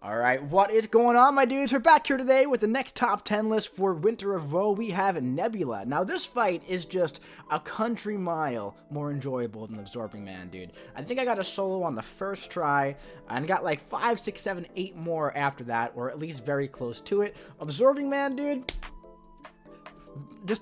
Alright, what is going on, my dudes? We're back here today with the next top 10 list for Winter of Woe. We have Nebula. Now, this fight is just a country mile more enjoyable than Absorbing Man, dude. I think I got a solo on the first try, and got like 5, 6, 7, 8 more after that, or at least very close to it. Absorbing Man, dude,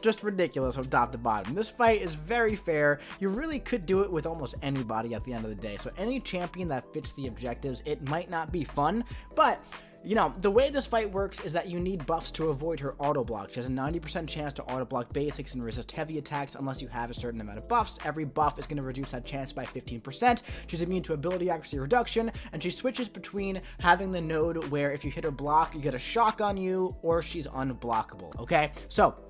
just ridiculous from top to bottom. This fight is very fair. You really could do it with almost anybody at the end of the day. So any champion that fits the objectives, it might not be fun, but you know, the way this fight works is that you need buffs to avoid her auto block. She has a 90% chance to auto block basics and resist heavy attacks unless you have a certain amount of buffs. Every buff is going to reduce that chance by 15%. She's immune to ability accuracy reduction, and she switches between having the node where if you hit her block, you get a shock on you, or she's unblockable, okay? So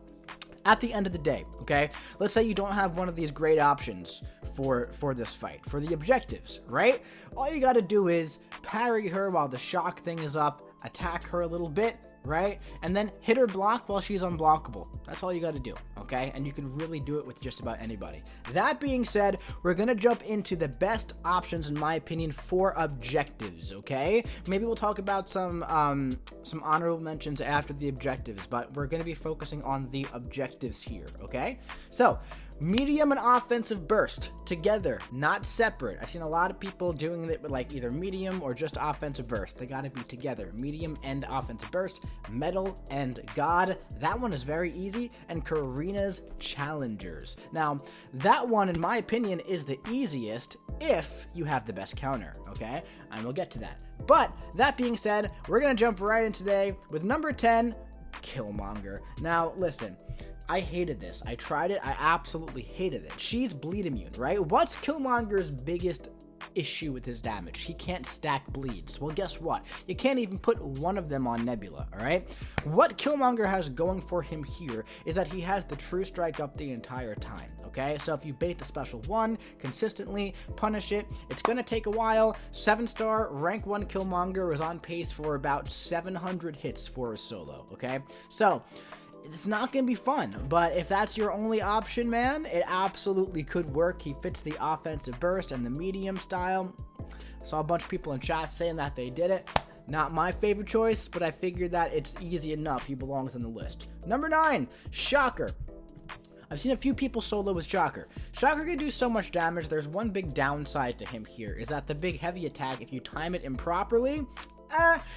at the end of the day, okay, let's say you don't have one of these great options for this fight, for the objectives, right? All you got to do is parry her while the shock thing is up, attack her a little bit, right? And then hit her block while she's unblockable. That's all you got to do, okay? And you can really do it with just about anybody. That being said, we're going to jump into the best options, in my opinion, for objectives, okay? Maybe we'll talk about some honorable mentions after the objectives, but we're going to be focusing on the objectives here, okay? So, medium and offensive burst together, not separate. I've seen a lot of people doing it with like either medium or just offensive burst. They got to be together. Medium and offensive burst, metal and god. That one is very easy. And Karina's challengers. Now, that one, in my opinion, is the easiest if you have the best counter, okay? And we'll get to that. But that being said, we're going to jump right in today with number 10, Killmonger. Now, listen, I hated this. I tried it. I absolutely hated it. She's bleed immune, right? What's Killmonger's biggest issue with his damage? He can't stack bleeds. Well, guess what? You can't even put one of them on Nebula, all right? What Killmonger has going for him here is that he has the True Strike up the entire time, okay? So if you bait the special 1 consistently, punish it, it's going to take a while. 7-star, rank 1 Killmonger is on pace for about 700 hits for a solo, okay? So it's not going to be fun, but if that's your only option, man, it absolutely could work. He fits the offensive burst and the medium style. Saw a bunch of people in chat saying that they did it. Not my favorite choice, but I figured that it's easy enough. He belongs on the list. Number 9, Shocker. I've seen a few people solo with Shocker. Shocker can do so much damage. There's one big downside to him here, is that the big heavy attack, if you time it improperly,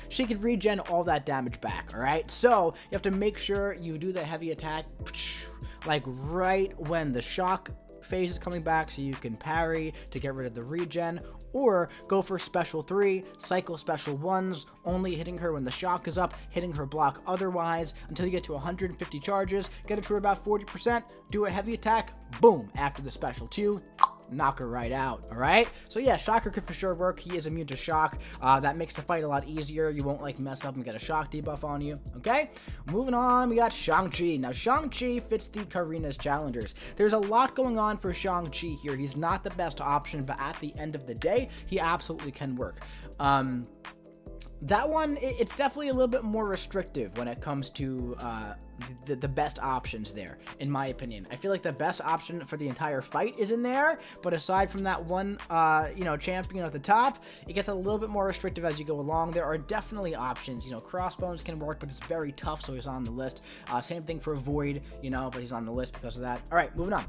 she could regen all that damage back, alright? So, you have to make sure you do the heavy attack, like right when the shock phase is coming back so you can parry to get rid of the regen, or go for special 3, cycle special 1s, only hitting her when the shock is up, hitting her block otherwise, until you get to 150 charges, get it to about 40%, do a heavy attack, boom, after the special 2, knock her right out, alright? So yeah, Shocker could for sure work. He is immune to shock. That makes the fight a lot easier. You won't like mess up and get a shock debuff on you, okay? Moving on, we got Shang-Chi. Now, Shang-Chi fits the Karina's challengers. There's a lot going on for Shang-Chi here. He's not the best option, but at the end of the day, he absolutely can work. That one, it's definitely a little bit more restrictive when it comes to the best options there, in my opinion. I feel like the best option for the entire fight is in there, but aside from that one, champion at the top, it gets a little bit more restrictive as you go along. There are definitely options. Crossbones can work, but it's very tough, so he's on the list. Same thing for Void, but he's on the list because of that. All right, moving on.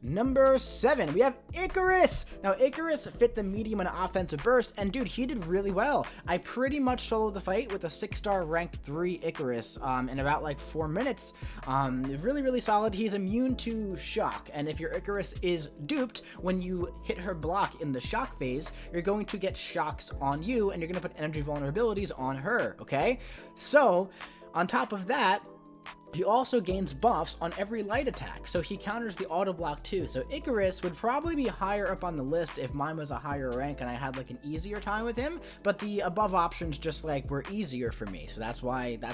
Number 7, we have Enquiries. Now, Enquiries fit the medium and offensive burst, and dude, he did really well. I pretty much soloed the fight with a 6-star ranked 3 Enquiries in about like 4 minutes. Really, really solid. He's immune to shock, and if your Enquiries is duped, when you hit her block in the shock phase, you're going to get shocks on you, and you're going to put energy vulnerabilities on her, okay? So, on top of that, he also gains buffs on every light attack, so he counters the auto block too. So Enquiries would probably be higher up on the list if mine was a higher rank and I had like an easier time with him, but the above options just like were easier for me, so that's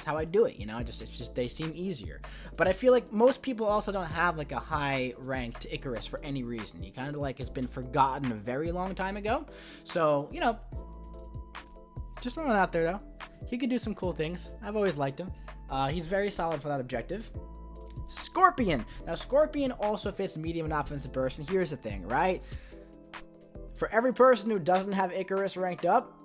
how I do it, it's just they seem easier. But I feel like most people also don't have like a high ranked Enquiries for any reason. He kind of like has been forgotten a very long time ago, so just throwing it out there though. He could do some cool things. I've always liked him. He's very solid for that objective. Scorpion. Now, Scorpion also fits medium and offensive burst, and here's the thing, right? For every person who doesn't have Enquiries ranked up,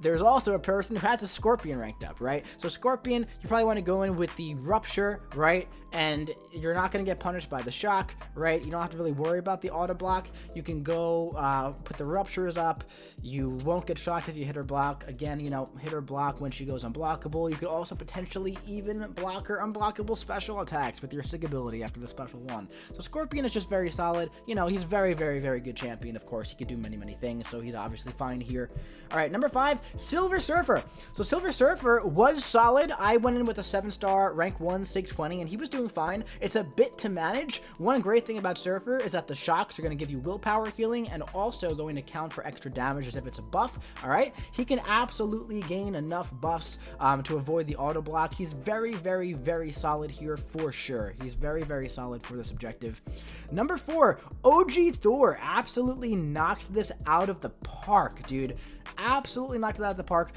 there's also a person who has a Scorpion ranked up, right? So Scorpion, you probably want to go in with the Rupture, right? And you're not going to get punished by the shock, right? You don't have to really worry about the auto block. You can go put the Ruptures up. You won't get shocked if you hit her block. Again, you know, hit her block when she goes unblockable. You could also potentially even block her unblockable special attacks with your Sig ability after the special one. So Scorpion is just very solid. You know, he's very, very, very good champion. Of course, he can do many, many things, so he's obviously fine here. All right, number 5, Silver Surfer. So Silver Surfer was solid. I went in with a 7-star, rank 1, Sig 20, and he was doing fine. It's a bit to manage. One great thing about Surfer is that the shocks are going to give you willpower healing and also going to count for extra damage as if it's a buff. All right, he can absolutely gain enough buffs to avoid the auto block. He's very, very, very solid here for sure. He's very, very solid for this objective. Number 4, OG Thor absolutely knocked this out of the park, dude. Absolutely knocked it out of the park.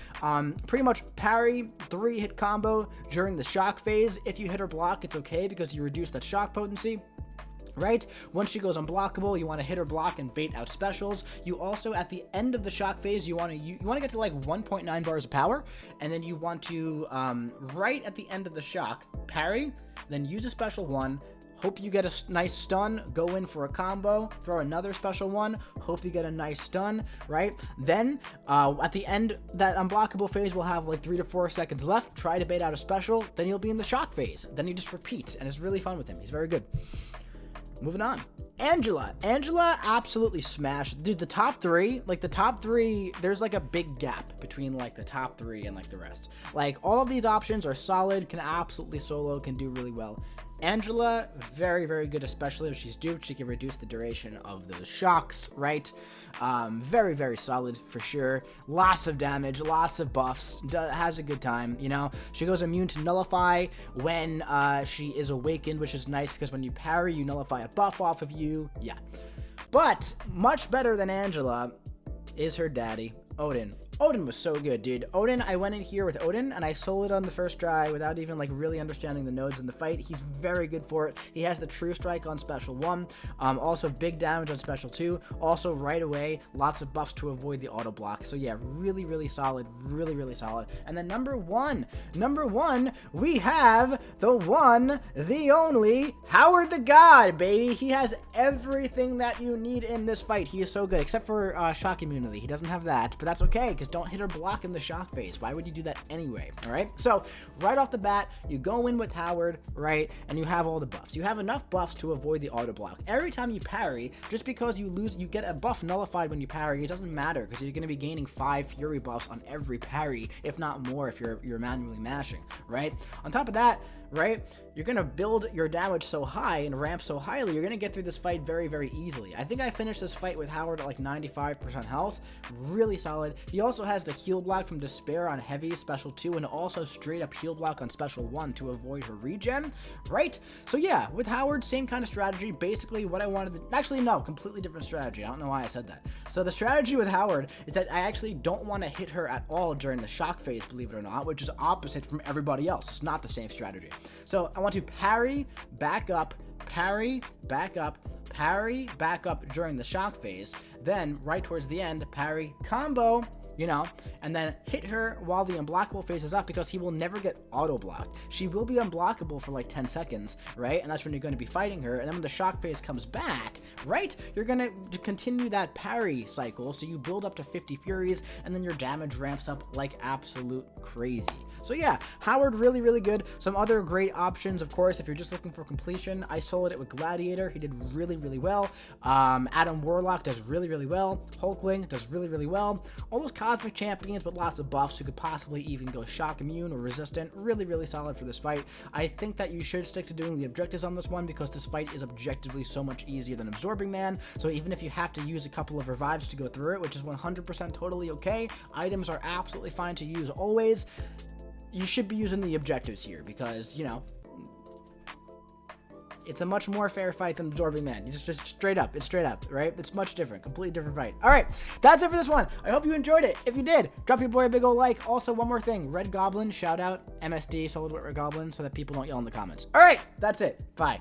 Pretty much parry 3-hit combo during the shock phase. If you hit her block, it's okay because you reduce that shock potency. Right? Once she goes unblockable, you want to hit her block and bait out specials. You also, at the end of the shock phase, you want to get to like 1.9 bars of power, and then you want to, right at the end of the shock, parry, then use a special one. Hope you get a nice stun, go in for a combo, throw another special one, hope you get a nice stun, right? Then, at the end, that unblockable phase will have like 3 to 4 seconds left, try to bait out a special, then you'll be in the shock phase. Then you just repeat, and it's really fun with him. He's very good. Moving on. Angela absolutely smashed. Dude, the top 3, there's like a big gap between like the top 3 and like the rest. Like all of these options are solid, can absolutely solo, can do really well. Angela, very, very good, especially if she's duped. She can reduce the duration of those shocks, right? Very, very solid for sure. Lots of damage, lots of buffs, has a good time, you know? She goes immune to nullify when she is awakened, which is nice because when you parry, you nullify a buff off of you. Yeah. But much better than Angela is her daddy, Odin. Odin was so good, dude. Odin, I went in here with Odin, and I soloed on the first try without even, like, really understanding the nodes in the fight. He's very good for it. He has the True Strike on Special 1. Also, big damage on Special 2. Also, right away, lots of buffs to avoid the auto block. So, yeah, really, really solid. Really, really solid. And then number one, we have the one, the only, Howard the God, baby. He has everything that you need in this fight. He is so good, except for shock immunity. He doesn't have that, but that's okay, because don't hit her block in the shock phase. Why would you do that anyway? All right. So right off the bat, you go in with Howard, right? And you have all the buffs. You have enough buffs to avoid the auto block. Every time you parry, just because you lose, you get a buff nullified when you parry. It doesn't matter because you're going to be gaining 5 Fury buffs on every parry, if not more, if you're manually mashing, right? On top of that, right, you're going to build your damage so high and ramp so highly, you're going to get through this fight very, very easily. I think I finished this fight with Howard at like 95% health. Really solid. He also has the heal block from Despair on Heavy Special 2 and also straight up heal block on Special 1 to avoid her regen, right? So yeah, with Howard, same kind of strategy. Basically what I wanted to, actually no, completely different strategy. I don't know why I said that. So the strategy with Howard is that I actually don't want to hit her at all during the shock phase, believe it or not, which is opposite from everybody else. It's not the same strategy. So I want to parry, back up, parry, back up, parry, back up during the shock phase. Then right towards the end, parry, combo, you know, and then hit her while the unblockable phase is up because he will never get auto blocked. She will be unblockable for like 10 seconds, right? And that's when you're going to be fighting her. And then when the shock phase comes back, right, you're going to continue that parry cycle. So you build up to 50 Furies and then your damage ramps up like absolute crazy. So yeah, Howard, really, really good. Some other great options, of course, if you're just looking for completion, I soloed it with Gladiator. He did really, really well. Adam Warlock does really, really well. Hulkling does really, really well. All those cosmic champions with lots of buffs who could possibly even go shock immune or resistant. Really, really solid for this fight. I think that you should stick to doing the objectives on this one because this fight is objectively so much easier than Absorbing Man. So even if you have to use a couple of revives to go through it, which is 100% totally okay, items are absolutely fine to use always. You should be using the objectives here because, you know, it's a much more fair fight than Absorbing Man. It's just straight up. It's straight up, right? It's much different. Completely different fight. All right. That's it for this one. I hope you enjoyed it. If you did, drop your boy a big ol' like. Also, one more thing. Red Goblin, shout out. MSD, Solid Red Goblin, so that people don't yell in the comments. All right. That's it. Bye.